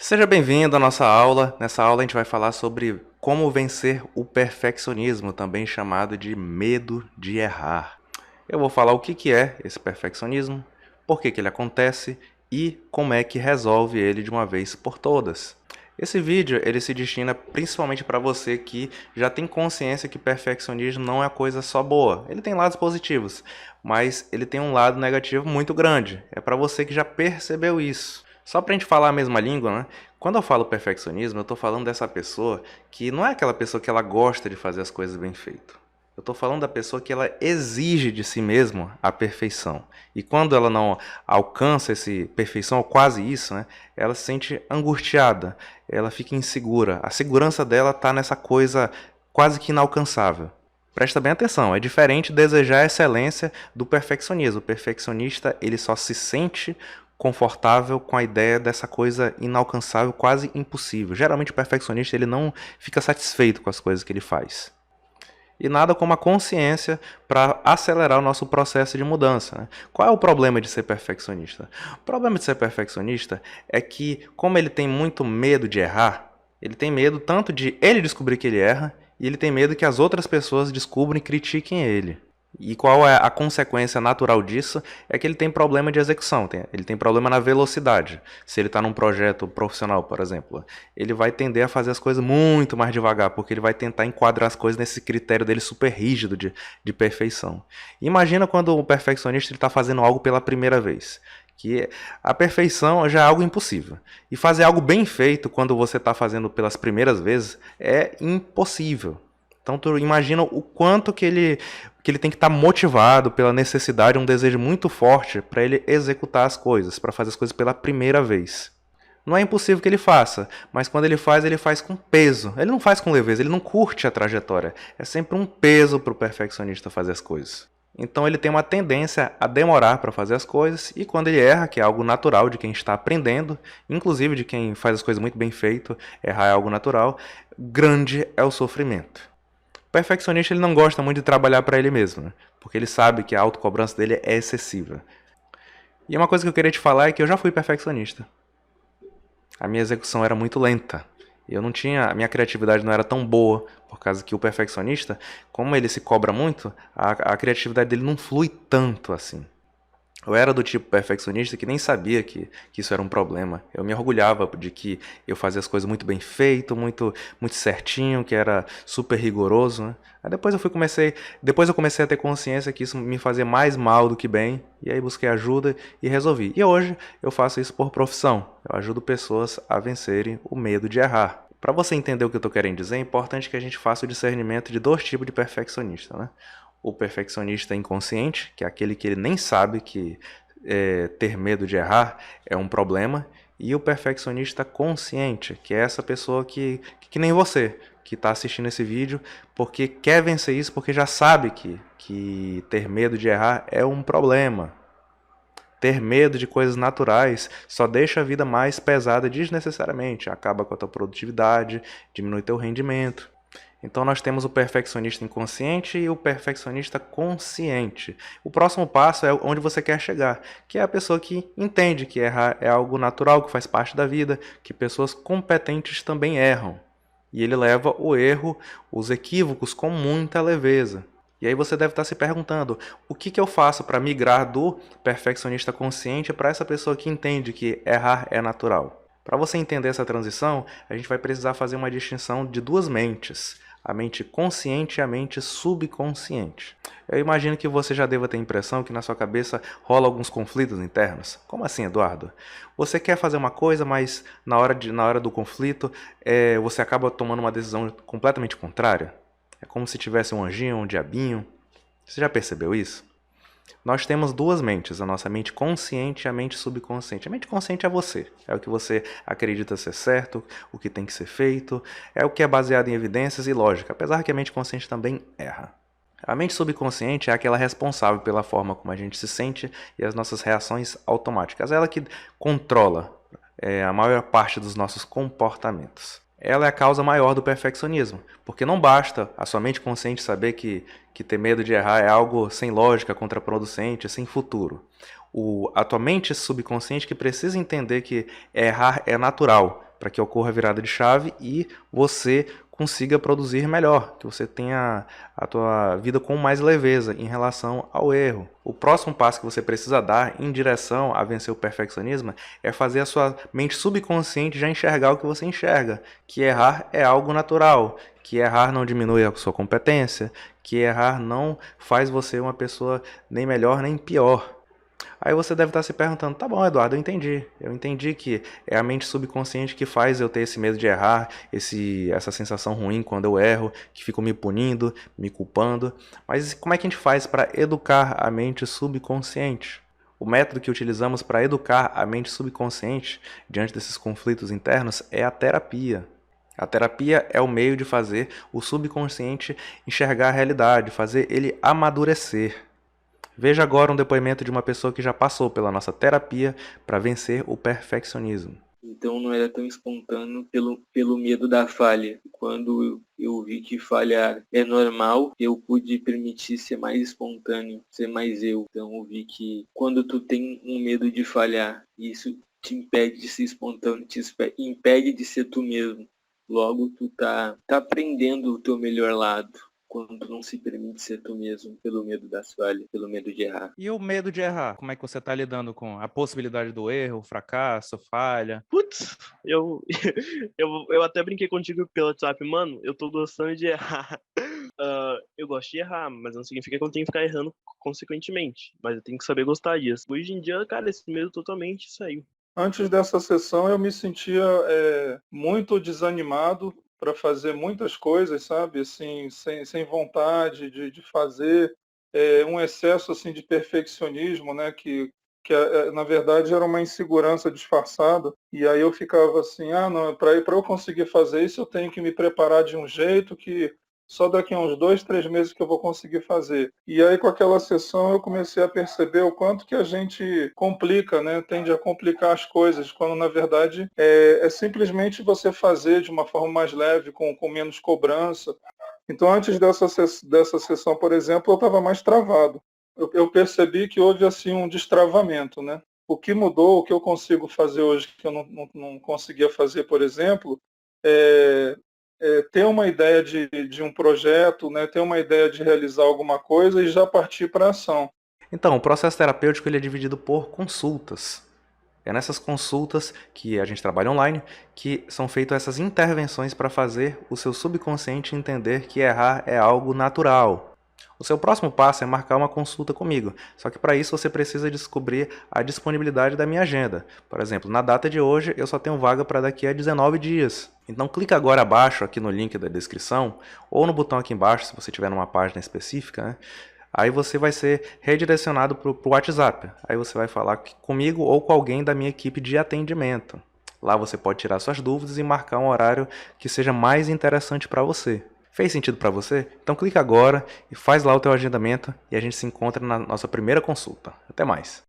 Seja bem-vindo à nossa aula. Nessa aula a gente vai falar sobre como vencer o perfeccionismo, também chamado de medo de errar. Eu vou falar o que é esse perfeccionismo, por que ele acontece e como é que resolve ele de uma vez por todas. Esse vídeo ele se destina principalmente para você que já tem consciência que perfeccionismo não é coisa só boa. Ele tem lados positivos, mas ele tem um lado negativo muito grande. É para você que já percebeu isso. Só pra gente falar a mesma língua, né? Quando eu falo perfeccionismo, eu tô falando dessa pessoa que não é aquela pessoa que ela gosta de fazer as coisas bem feito. Eu tô falando da pessoa que ela exige de si mesma a perfeição. E quando ela não alcança essa perfeição, ou quase isso, né? Ela se sente angustiada, ela fica insegura. A segurança dela tá nessa coisa quase que inalcançável. Presta bem atenção, é diferente desejar a excelência do perfeccionismo. O perfeccionista, ele só se sente confortável com a ideia dessa coisa inalcançável, quase impossível. Geralmente o perfeccionista ele não fica satisfeito com as coisas que ele faz. E nada como a consciência para acelerar o nosso processo de mudança. Né? Qual é o problema de ser perfeccionista? O problema de ser perfeccionista é que, como ele tem muito medo de errar, ele tem medo tanto de ele descobrir que ele erra, e ele tem medo que as outras pessoas descubram e critiquem ele. E qual é a consequência natural disso? É que ele tem problema de execução, ele tem problema na velocidade. Se ele está num projeto profissional, por exemplo, ele vai tender a fazer as coisas muito mais devagar, porque ele vai tentar enquadrar as coisas nesse critério dele super rígido de perfeição. Imagina quando o perfeccionista está fazendo algo pela primeira vez. Que a perfeição já é algo impossível. E fazer algo bem feito quando você está fazendo pelas primeiras vezes é impossível. Então tu imagina o quanto que ele tem que estar motivado pela necessidade, um desejo muito forte para ele executar as coisas, para fazer as coisas pela primeira vez. Não é impossível que ele faça, mas quando ele faz com peso. Ele não faz com leveza, ele não curte a trajetória. É sempre um peso para o perfeccionista fazer as coisas. Então ele tem uma tendência a demorar para fazer as coisas e quando ele erra, que é algo natural de quem está aprendendo, inclusive de quem faz as coisas muito bem feito, errar é algo natural, grande é o sofrimento. O perfeccionista ele não gosta muito de trabalhar para ele mesmo, né? Porque ele sabe que a autocobrança dele é excessiva. E uma coisa que eu queria te falar é que eu já fui perfeccionista. A minha execução era muito lenta. Eu não tinha, a minha criatividade não era tão boa, por causa que o perfeccionista, como ele se cobra muito, a criatividade dele não flui tanto assim. Eu era do tipo perfeccionista que nem sabia que isso era um problema. Eu me orgulhava de que eu fazia as coisas muito bem feito, muito certinho, que era super rigoroso. Né? Aí depois eu comecei a ter consciência que isso me fazia mais mal do que bem, e aí busquei ajuda e resolvi. E hoje eu faço isso por profissão. Eu ajudo pessoas a vencerem o medo de errar. Para você entender o que eu estou querendo dizer, é importante que a gente faça o discernimento de dois tipos de perfeccionista, né? O perfeccionista inconsciente, que é aquele que ele nem sabe que ter medo de errar é um problema, e o perfeccionista consciente, que é essa pessoa que nem você, que está assistindo esse vídeo porque quer vencer isso, porque já sabe que ter medo de errar é um problema. Ter medo de coisas naturais só deixa a vida mais pesada desnecessariamente, acaba com a tua produtividade, diminui teu rendimento. Então nós temos o perfeccionista inconsciente e o perfeccionista consciente. O próximo passo é onde você quer chegar, que é a pessoa que entende que errar é algo natural, que faz parte da vida, que pessoas competentes também erram. E ele leva o erro, os equívocos com muita leveza. E aí você deve estar se perguntando, o que eu faço para migrar do perfeccionista consciente para essa pessoa que entende que errar é natural? Para você entender essa transição, a gente vai precisar fazer uma distinção de duas mentes, a mente consciente e a mente subconsciente. Eu imagino que você já deva ter a impressão que na sua cabeça rola alguns conflitos internos. Como assim, Eduardo? Você quer fazer uma coisa, mas na hora do conflito você acaba tomando uma decisão completamente contrária? É como se tivesse um anjinho, um diabinho. Você já percebeu isso? Nós temos duas mentes, a nossa mente consciente e a mente subconsciente. A mente consciente é você, é o que você acredita ser certo, o que tem que ser feito, é o que é baseado em evidências e lógica, apesar que a mente consciente também erra. A mente subconsciente é aquela responsável pela forma como a gente se sente e as nossas reações automáticas. É ela que controla a maior parte dos nossos comportamentos. Ela é a causa maior do perfeccionismo, porque não basta a sua mente consciente saber que ter medo de errar é algo sem lógica, contraproducente, sem futuro. A tua mente subconsciente que precisa entender que errar é natural, para que ocorra a virada de chave e você consiga produzir melhor, que você tenha a tua vida com mais leveza em relação ao erro. O próximo passo que você precisa dar em direção a vencer o perfeccionismo é fazer a sua mente subconsciente já enxergar o que você enxerga, que errar é algo natural, que errar não diminui a sua competência, que errar não faz você uma pessoa nem melhor nem pior. Aí você deve estar se perguntando, tá bom, Eduardo, eu entendi. Eu entendi que é a mente subconsciente que faz eu ter esse medo de errar, essa sensação ruim quando eu erro, que fico me punindo, me culpando. Mas como é que a gente faz para educar a mente subconsciente? O método que utilizamos para educar a mente subconsciente diante desses conflitos internos é a terapia. A terapia é o meio de fazer o subconsciente enxergar a realidade, fazer ele amadurecer. Veja agora um depoimento de uma pessoa que já passou pela nossa terapia para vencer o perfeccionismo. Então não era tão espontâneo pelo medo da falha. Quando eu vi que falhar é normal, eu pude permitir ser mais espontâneo, ser mais eu. Então eu vi que quando tu tem um medo de falhar, isso te impede de ser espontâneo, te impede de ser tu mesmo. Logo tu tá aprendendo o teu melhor lado. Quando tu não se permite ser tu mesmo, pelo medo das falhas, pelo medo de errar. E o medo de errar? Como é que você está lidando com a possibilidade do erro, fracasso, falha? Putz, eu, eu até brinquei contigo pelo WhatsApp, mano, eu tô gostando de errar. Eu gosto de errar, mas não significa que eu tenho que ficar errando consequentemente. Mas eu tenho que saber gostar disso. Hoje em dia, cara, esse medo totalmente saiu. Antes dessa sessão eu me sentia muito desanimado para fazer muitas coisas, sabe? Assim, sem vontade de fazer, um excesso assim, de perfeccionismo, né? Que na verdade era uma insegurança disfarçada. E aí eu ficava assim, não, para eu conseguir fazer isso eu tenho que me preparar de um jeito que só daqui a uns 2, 3 meses que eu vou conseguir fazer. E aí com aquela sessão eu comecei a perceber o quanto que a gente complica, né? Tende a complicar as coisas, quando na verdade é simplesmente você fazer de uma forma mais leve, com menos cobrança. Então antes dessa sessão, por exemplo, eu estava mais travado. Eu percebi que houve assim um destravamento, né? O que mudou, o que eu consigo fazer hoje que eu não conseguia fazer, por exemplo, é ter uma ideia de um projeto, né, ter uma ideia de realizar alguma coisa e já partir para a ação. Então, o processo terapêutico ele é dividido por consultas. É nessas consultas que a gente trabalha online que são feitas essas intervenções para fazer o seu subconsciente entender que errar é algo natural. O seu próximo passo é marcar uma consulta comigo, só que para isso você precisa descobrir a disponibilidade da minha agenda. Por exemplo, na data de hoje eu só tenho vaga para daqui a 19 dias. Então clica agora abaixo aqui no link da descrição ou no botão aqui embaixo se você estiver numa página específica, né? Aí você vai ser redirecionado para o WhatsApp. Aí você vai falar comigo ou com alguém da minha equipe de atendimento. Lá você pode tirar suas dúvidas e marcar um horário que seja mais interessante para você. Fez sentido para você? Então clica agora e faz lá o teu agendamento e a gente se encontra na nossa primeira consulta. Até mais!